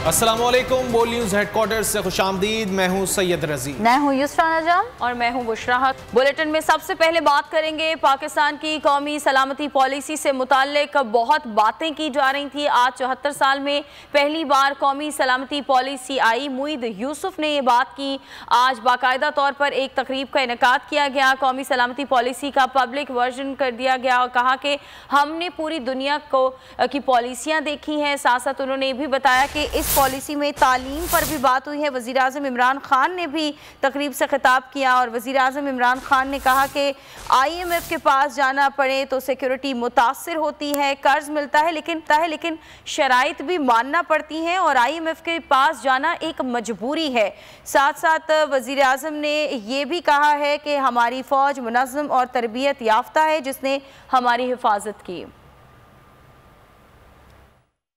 अस्सलामुअलैकुम, बोल news headquarter से खुशामदीद। मैं हूं सैयद रजी। मैं हूं युसरा नजम और मैं हूं बुशरा हक। बुलेटिन में सबसे पहले बात करेंगे पाकिस्तान की कौमी सलामती पॉलिसी से मुताल्लिक बहुत बातें की जा रही थी। आज 74 साल में पहली बार कौमी सलामती पॉलिसी आई। मुईद यूसुफ ने ये बात की। आज बाकायदा तौर पर एक तकरीब का इनेकाद किया गया। कौमी सलामती पॉलिसी का पब्लिक वर्जन कर दिया गया और कहा कि हमने पूरी दुनिया की पॉलिसियाँ देखी हैं। साथ साथ उन्होंने ये भी बताया कि इस पॉलिसी में तालीम पर भी बात हुई है। वज़ीर आज़म इमरान खान ने भी तकरीब से खिताब किया और वज़ीर आज़म इमरान खान ने कहा कि IMF के पास जाना पड़े तो सिक्योरिटी मुतासर होती है, कर्ज मिलता है लेकिन शराइत भी मानना पड़ती हैं और IMF के पास जाना एक मजबूरी है। साथ साथ वज़ीर आज़म ने ये भी कहा है कि हमारी फ़ौज मुनज़्ज़म और तरबियत याफ्ता है जिसने हमारी हिफाजत की।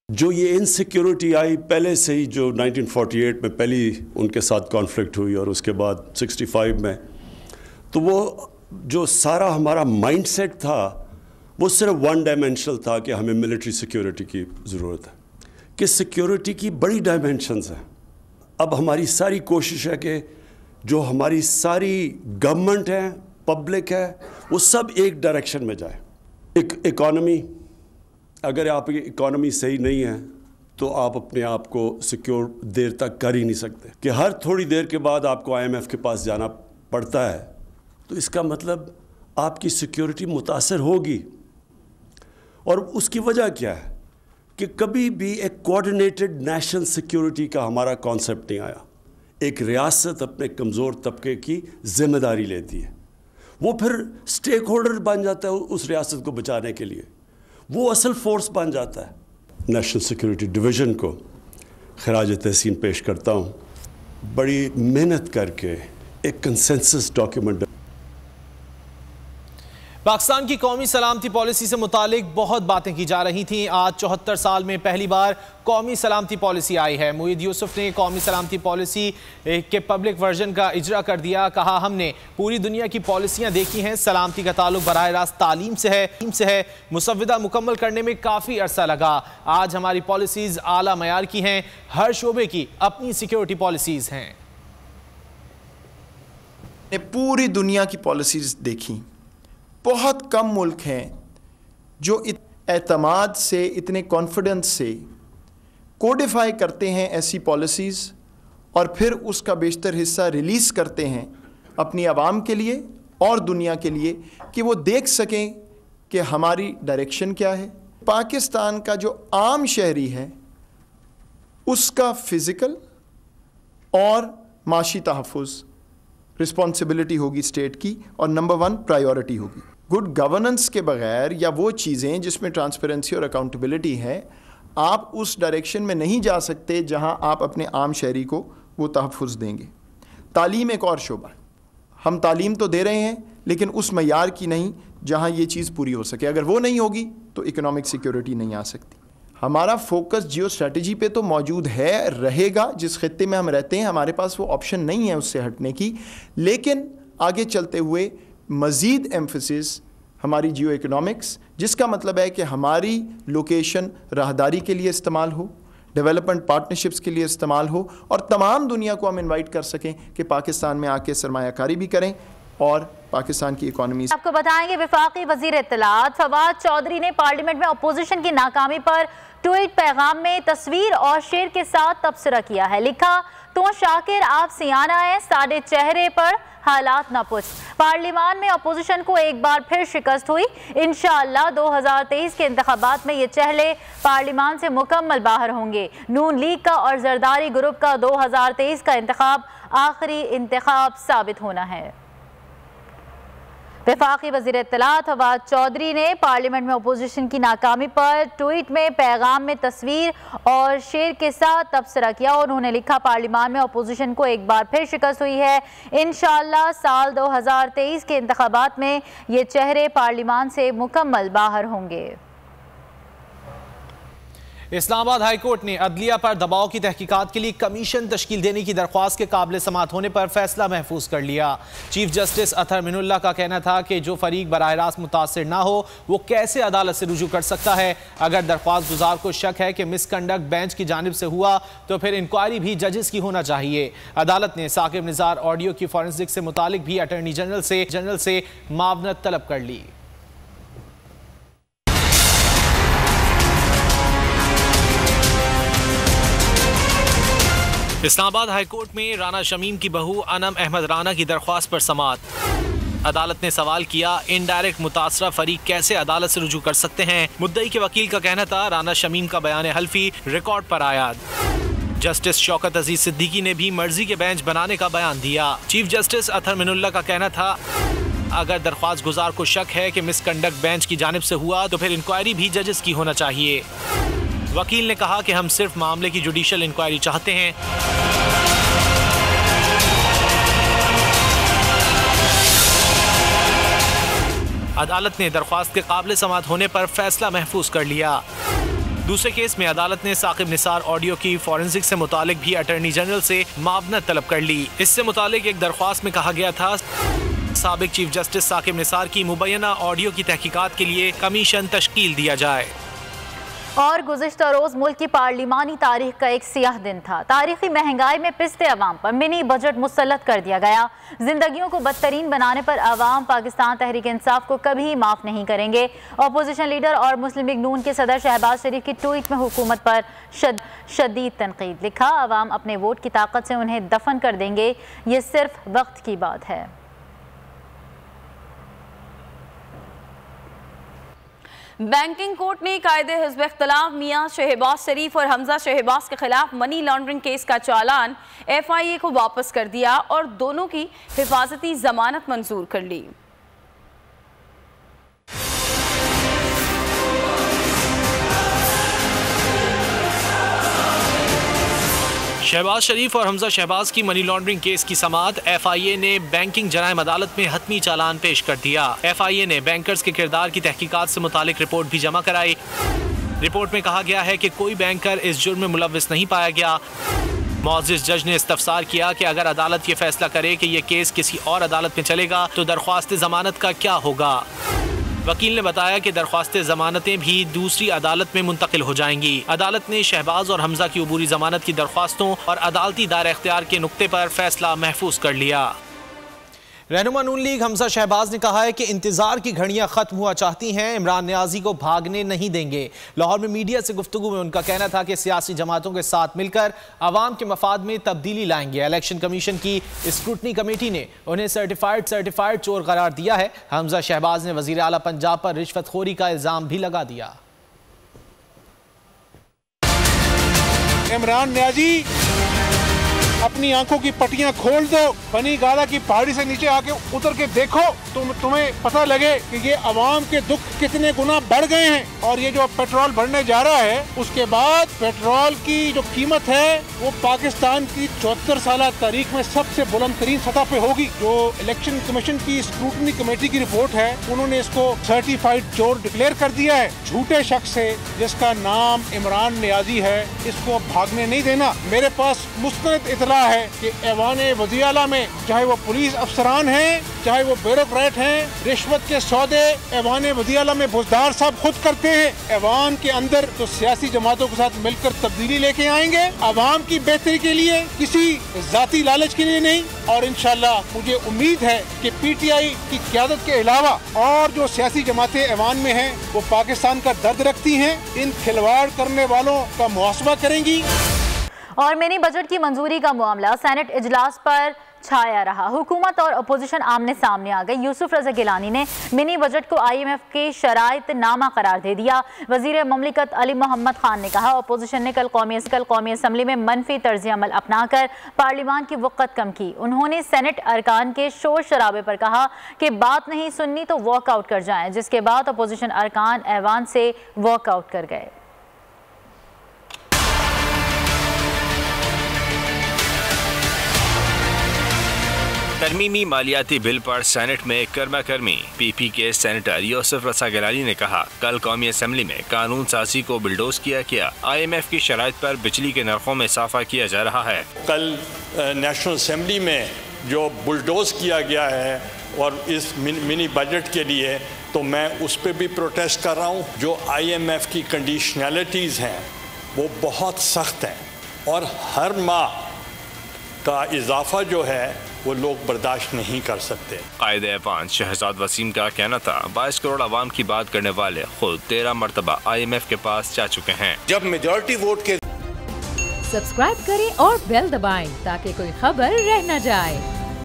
जो ये इनसिक्योरिटी आई पहले से ही, जो 1948 में पहली उनके साथ कॉन्फ्लिक्ट हुई और उसके बाद 65 में, तो वो जो सारा हमारा माइंडसेट था वो सिर्फ वन डायमेंशनल था कि हमें मिलिट्री सिक्योरिटी की ज़रूरत है, कि सिक्योरिटी की बड़ी डायमेंशंस हैं। अब हमारी सारी कोशिश है कि जो हमारी सारी गवर्नमेंट है, पब्लिक है, वो सब एक डायरेक्शन में जाए। एक इकॉनमी, अगर आपकी इकॉनमी सही नहीं है तो आप अपने आप को सिक्योर देर तक कर ही नहीं सकते। कि हर थोड़ी देर के बाद आपको IMF के पास जाना पड़ता है तो इसका मतलब आपकी सिक्योरिटी मुतासर होगी। और उसकी वजह क्या है कि कभी भी एक कोऑर्डिनेटेड नेशनल सिक्योरिटी का हमारा कॉन्सेप्ट नहीं आया। एक रियासत अपने कमज़ोर तबके की जिम्मेदारी लेती है, वो फिर स्टेक होल्डर बन जाता है उस रियासत को बचाने के लिए, वो असल फोर्स बन जाता है। नेशनल सिक्योरिटी डिवीज़न को खराज तहसीन पेश करता हूँ। बड़ी मेहनत करके एक कंसेंसस डॉक्यूमेंट। पाकिस्तान की कौमी सलामती पॉलिसी से मुतालिक बहुत बातें की जा रही थीं। आज 74 साल में पहली बार कौमी सलामती पॉलिसी आई है। मुईद यूसुफ ने कौमी सलामती पॉलिसी के पब्लिक वर्जन का इजरा कर दिया। कहा हमने पूरी दुनिया की पॉलिसियां देखी हैं। सलामती का ताल्लुक बराह रास्त तालीम से है। मुसव्वदा मुकम्मल करने में काफ़ी अरसा लगा। आज हमारी पॉलिसीज़ आला मयार की हैं। हर शोबे की अपनी सिक्योरिटी पॉलिसीज़ हैं। पूरी दुनिया की पॉलिसीज़ देखी। बहुत कम मुल्क हैं जो एतमाद से, इतने कॉन्फिडेंस से कोडिफाई करते हैं ऐसी पॉलिसीज़ और फिर उसका बेशतर हिस्सा रिलीज़ करते हैं अपनी आवाम के लिए और दुनिया के लिए कि वो देख सकें कि हमारी डायरेक्शन क्या है। पाकिस्तान का जो आम शहरी है उसका फ़िज़िकल और माशी तहफ़्फ़ुज़ रिस्पॉन्सिबिलिटी होगी स्टेट की और नंबर 1 प्रायोरिटी होगी। गुड गवर्नेंस के बगैर या वो चीज़ें जिसमें ट्रांसपेरेंसी और अकाउंटेबिलिटी है, आप उस डायरेक्शन में नहीं जा सकते जहां आप अपने आम शहरी को वो तहफ़्फ़ुज़ देंगे। तालीम एक और शोबा है। हम तालीम तो दे रहे हैं लेकिन उस मयार की नहीं जहां ये चीज़ पूरी हो सके। अगर वो नहीं होगी तो इकोनॉमिक सिक्योरिटी नहीं आ सकती। हमारा फोकस जियो स्ट्रेटजी पे तो मौजूद है, रहेगा। जिस खित्ते में हम रहते हैं हमारे पास वो ऑप्शन नहीं है उससे हटने की, लेकिन आगे चलते हुए मज़ीद एम्फसिस हमारी जियो इकोनॉमिक्स, जिसका मतलब है कि हमारी लोकेशन राहदारी के लिए इस्तेमाल हो, डेवलपमेंट पार्टनरशिप्स के लिए इस्तेमाल हो और तमाम दुनिया को हम इनवाइट कर सकें कि पाकिस्तान में आके सरमायाकारी भी करें और पाकिस्तान की इकॉनमी। आपको बताएंगे वफाकी वजीर इत्तलात फवाद चौधरी ने पार्लियामेंट में अपोजिशन की नाकामी पर ट्वीट पैगाम में तस्वीर और शेर के साथ तबसरा किया है। लिखा, तो शाकिर आप सियाना है, साढ़े चेहरे पर हालात न पूछ। पार्लियामान में अपोजिशन को एक बार फिर शिकस्त हुई। इंशाअल्लाह 2023 के इंतखाबात में ये चेहरे पार्लियामान से मुकम्मल बाहर होंगे। नून लीग का और जरदारी ग्रुप का 2023 का इंतखाब आखिरी इंतखाब साबित होना है। वफाकी वज़ीर इत्तलात फवाद चौधरी ने पार्लियामेंट में अपोजिशन की नाकामी पर ट्वीट में पैगाम में तस्वीर और शेर के साथ तबसरा किया। उन्होंने लिखा, पार्लियामान में अपोजिशन को एक बार फिर शिकस्त हुई है। इंशाअल्लाह साल 2023 के इंतखाबात में ये चेहरे पार्लियामान से मुकम्मल बाहर होंगे। इस्लामाबाद हाईकोर्ट ने अदलिया पर दबाव की तहकीकात के लिए कमीशन तश्कील देने की दरख्वास्त के काबिल समाअत होने पर फैसला महफूज कर लिया। चीफ जस्टिस अतहर मिनुल्लाह का कहना था कि जो फरीक बराह रास्त मुतासिर ना हो वो कैसे अदालत से रुजू कर सकता है। अगर दरख्वास्त गुजार को शक है कि मिसकंडक्ट बेंच की जानिब से हुआ तो फिर इंक्वायरी भी जजेस की होना चाहिए। अदालत ने साकिब निसार ऑडियो की फॉरेंसिक से मुतालिक भी अटॉर्नी जनरल से मावनत तलब कर ली। इस्लामाबाद हाईकोर्ट में राना शमीम की बहू अनम अहमद राना की दरख्वास्त पर समाअत। अदालत ने सवाल किया, इनडायरेक्ट मुतासरा फरीक कैसे अदालत से रुजू कर सकते हैं। मुद्दई के वकील का कहना था राना शमीम का बयान हल्फी रिकॉर्ड पर आया। जस्टिस शौकत अजीज सिद्दीकी ने भी मर्जी के बेंच बनाने का बयान दिया। चीफ जस्टिस अतहर मिनुल्लाह का कहना था अगर दरख्वास्त गुजार को शक है कि मिसकंडक्ट बेंच की जानिब से हुआ तो फिर इंक्वायरी भी जजेस की होना चाहिए। वकील ने कहा कि हम सिर्फ मामले की जुडिशियल इंक्वायरी चाहते हैं। अदालत ने दरख्वास्त के काबिल समाअत होने पर फैसला महफूज कर लिया। दूसरे केस में अदालत ने साकिब निसार ऑडियो की फॉरेंसिक से मुतालिक भी अटॉर्नी जनरल से मावनत तलब कर ली। इससे मुतालिक एक दरख्वास्त में कहा गया था साबिक चीफ जस्टिस साकिब निसार की मुबैना ऑडियो की तहकीकात के लिए कमीशन तश्कील दिया जाए। और गुज़िश्ता रोज़ मुल्क की पार्लिमानी तारीख का एक सियाह दिन था। तारीखी महंगाई में पिसते अवाम पर मिनी बजट मुसल्लत कर दिया गया। जिंदगियों को बदतरीन बनाने पर अवाम पाकिस्तान तहरीक इंसाफ को कभी माफ़ नहीं करेंगे। अपोजिशन लीडर और मुस्लिम लीग नून के सदर शहबाज शरीफ की ट्वीट में हुकूमत पर शदीद तनकीद। लिखा, अवाम अपने वोट की ताकत से उन्हें दफन कर देंगे, ये सिर्फ वक्त की बात है। बैंकिंग कोर्ट ने कायदे हिज़्ब इख्तिलाफ मियां शहबाज शरीफ और हमजा शहबाज के खिलाफ मनी लॉन्ड्रिंग केस का चालान FIA को वापस कर दिया और दोनों की हिफाजती जमानत मंजूर कर ली। शहबाज शरीफ और हमजा शहबाज की मनी लॉन्ड्रिंग केस की समाअत FIA ने बैंकिंग जराइम अदालत में हतमी चालान पेश कर दिया। FIA ने बैंकर्स के किरदार की तहकीकात से मुतालिक रिपोर्ट भी जमा कराई। रिपोर्ट में कहा गया है कि कोई बैंकर इस जुर्म में मुलव्विस नहीं पाया गया। मुअज़्ज़िज़ जज ने इस्तफसार किया कि अगर अदालत ये फैसला करे कि यह केस किसी और अदालत में चलेगा तो दरख्वास्त जमानत का क्या होगा। वकील ने बताया कि दरख्वास्त जमानतें भी दूसरी अदालत में मुंतकिल हो जाएंगी। अदालत ने शहबाज और हमजा की अबूरी जमानत की दरख्वास्तों और अदालती दायरा इख्तियार के नुक्ते पर फैसला महफूज कर लिया। रहनुमा नून लीग हमजा शहबाज ने कहा है कि इंतजार की घड़ियां खत्म हुआ चाहती हैं, इमरान नियाजी को भागने नहीं देंगे। लाहौर में मीडिया से गुफ्तगू में उनका कहना था कि सियासी जमातों के साथ मिलकर आवाम के मफाद में तब्दीली लाएंगे। इलेक्शन कमीशन की स्क्रूटनी कमेटी ने उन्हें सर्टिफाइड चोर करार दिया है। हमजा शहबाज ने वजीर आला पंजाब पर रिश्वतखोरी का इल्जाम भी लगा दिया। इमरान नियाजी अपनी आंखों की पट्टियां खोल दो, बनी गाला की पहाड़ी से नीचे आके उतर के देखो, तुम्हें पता लगे कि ये अवाम के दुख कितने गुना बढ़ गए हैं। और ये जो पेट्रोल बढ़ने जा रहा है उसके बाद पेट्रोल की जो कीमत है वो पाकिस्तान की 74 साल तारीख में सबसे बुलंद तरीन सतह पे होगी। जो इलेक्शन कमीशन की स्क्रूटनी कमेटी की रिपोर्ट है उन्होंने इसको सर्टिफाइड चोर डिक्लेयर कर दिया है। झूठे शख्स से जिसका नाम इमरान नियाजी है इसको भागने नहीं देना। मेरे पास मुस्तनद इतला है कि ऐवान वज़ीर आला में चाहे वो पुलिस अफसरान हैं चाहे वो ब्यूरोक्रेट हैं, रिश्वत के सौदे ऐवान वज़ीर आला में बुज़दार साहब खुद करते हैं। ऐवान के अंदर तो सियासी जमातों के साथ मिलकर तब्दीली लेके आएंगे, अवाम की बेहतरी के लिए, किसी जाती लालच के लिए नहीं। और इंशाअल्लाह मुझे उम्मीद है कि PTI की क़यादत के अलावा और जो सियासी जमातें ऐवान में हैं वो पाकिस्तान का दर्द रखती हैं, इन खिलवाड़ करने वालों का मुहासबा करेंगी। और मिनी बजट की मंजूरी का मामला सेनेट इजलास पर छाया रहा। हुकूमत और अपोजिशन आमने सामने आ गई। यूसुफ रज़ा गिलानी ने मिनी बजट को IMF के शराइत नामा करार दे दिया। वजीर ममलिकत अली मोहम्मद खान ने कहा अपोजिशन ने कल कौमी असम्बली में मनफी तर्ज अमल अपनाकर पार्लिमान की वक़्त कम की। उन्होंने सेनेट अरकान के शोर शराबे पर कहा कि बात नहीं सुननी तो वॉकआउट कर जाएं, जिसके बाद अपोजिशन अरकान ऐवान से वॉकआउट कर गए। तरमीमी मालियाती बिल पर सेनेट में कर्मा कर्मी। पीपी के सेनेटर यूसुफ रजा गिलानी ने कहा, कल कौमी असेंबली में कानून साजी को बुलडोज किया गया। IMF की शराइत पर बिजली के नरखों में इजाफा किया जा रहा है। कल नेशनल असेंबली में जो बुलडोज किया गया है और इस मिनी बजट के लिए, तो मैं उस पर भी प्रोटेस्ट कर रहा हूँ। जो IMF की कंडीशनैलिटीज़ हैं वो बहुत सख्त हैं और हर माह का इजाफा जो है वो लोग बर्दाश्त नहीं कर सकते। कायदे ऐवान शहजाद वसीम का कहना था, 22 करोड़ आवाम की बात करने वाले खुद 13 मरतबा IMF के पास जा चुके हैं। जब मेजॉरिटी वोट के सब्सक्राइब करें और बेल दबाएं ताकि कोई खबर रह न जाए।